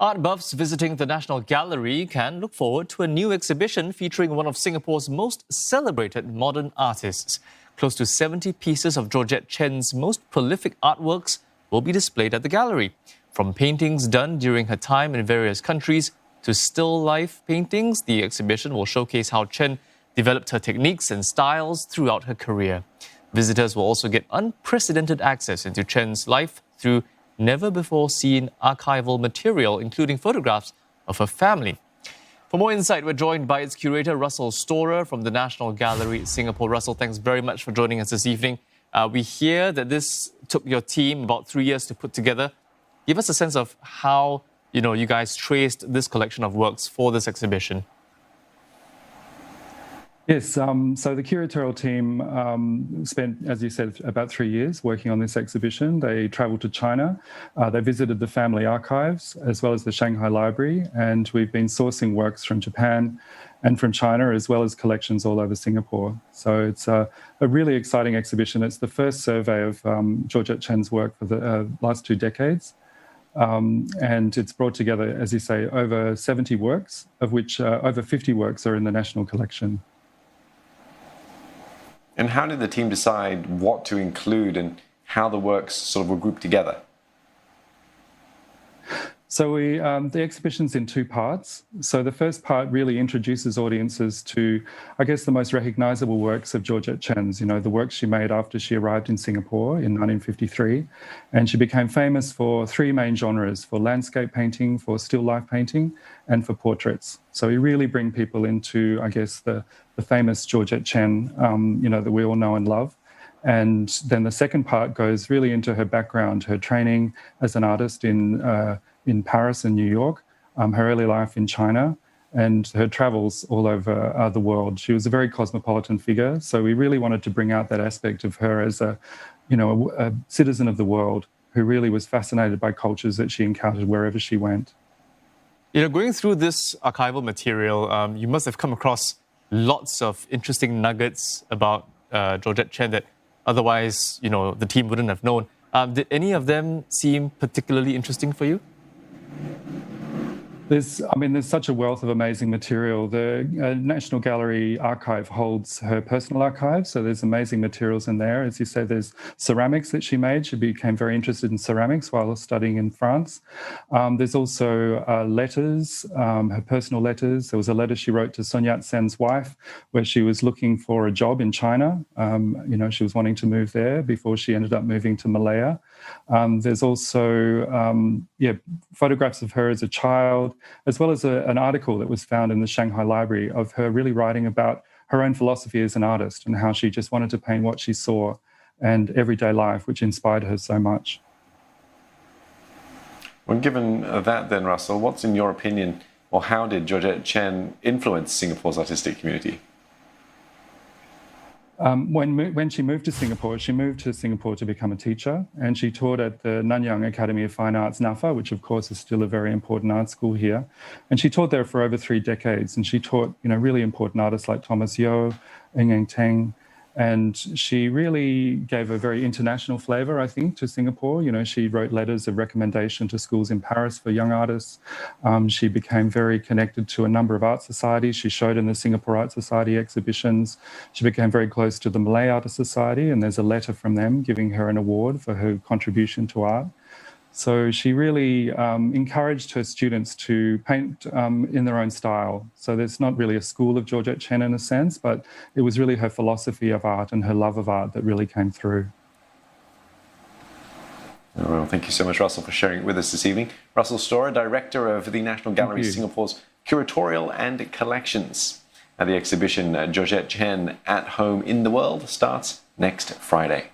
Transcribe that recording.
Art buffs visiting the National Gallery can look forward to a new exhibition featuring one of Singapore's most celebrated modern artists. Close to 70 pieces of Georgette Chen's most prolific artworks will be displayed at the gallery. From paintings done during her time in various countries to still-life paintings, the exhibition will showcase how Chen developed her techniques and styles throughout her career. Visitors will also get unprecedented access into Chen's life through never-before-seen archival material, including photographs of her family. For more insight, we're joined by its curator, Russell Storer, from the National Gallery, Singapore. Russell, thanks very much for joining us this evening. We hear that this took your team about 3 years to put together. Give us a sense of how, you guys traced this collection of works for this exhibition. Yes, so the curatorial team spent, as you said, about 3 years working on this exhibition. They travelled to China, they visited the family archives as well as the Shanghai Library, and we've been sourcing works from Japan and from China, as well as collections all over Singapore. So it's a really exciting exhibition. It's the first survey of Georgette Chen's work for the last 2 decades. And it's brought together, as you say, over 70 works, of which over 50 works are in the national collection. And how did the team decide what to include and how the works sort of were grouped together? So the exhibition's in 2 parts. So the first part really introduces audiences to, I guess, the most recognisable works of Georgette Chen's, the works she made after she arrived in Singapore in 1953. And she became famous for 3 main genres, for landscape painting, for still life painting, and for portraits. So we really bring people into, I guess, the famous Georgette Chen, that we all know and love. And then the second part goes really into her background, her training as an artist in Paris and New York, her early life in China, and her travels all over the world. She was a very cosmopolitan figure, so we really wanted to bring out that aspect of her as a citizen of the world who really was fascinated by cultures that she encountered wherever she went. Going through this archival material, you must have come across lots of interesting nuggets about Georgette Chen that otherwise, the team wouldn't have known. Did any of them seem particularly interesting for you? There's such a wealth of amazing material. The National Gallery archive holds her personal archive, so there's amazing materials in there. As you say, there's ceramics that she made. She became very interested in ceramics while studying in France. There's also letters, her personal letters. There was a letter she wrote to Sun Yat-sen's wife where she was looking for a job in China. She was wanting to move there before she ended up moving to Malaya. There's also photographs of her as a child, as well as an article that was found in the Shanghai Library of her really writing about her own philosophy as an artist and how she just wanted to paint what she saw and everyday life, which inspired her so much. Well, given that then, Russell, what's in your opinion, or how did Georgette Chen influence Singapore's artistic community? When she moved to Singapore to become a teacher, and she taught at the Nanyang Academy of Fine Arts, NAFA, which of course is still a very important art school here. And she taught there for over 3 decades, and she taught really important artists like Thomas Yeo, Ng Teng, and she really gave a very international flavour, I think, to Singapore. She wrote letters of recommendation to schools in Paris for young artists. She became very connected to a number of art societies. She showed in the Singapore Art Society exhibitions. She became very close to the Malay Artist Society, and there's a letter from them giving her an award for her contribution to art. So she really encouraged her students to paint in their own style. So there's not really a school of Georgette Chen in a sense, but it was really her philosophy of art and her love of art that really came through. Well, thank you so much, Russell, for sharing it with us this evening. Russell Storer, Director of the National Gallery Singapore's Curatorial and Collections. And the exhibition Georgette Chen at Home in the World starts next Friday.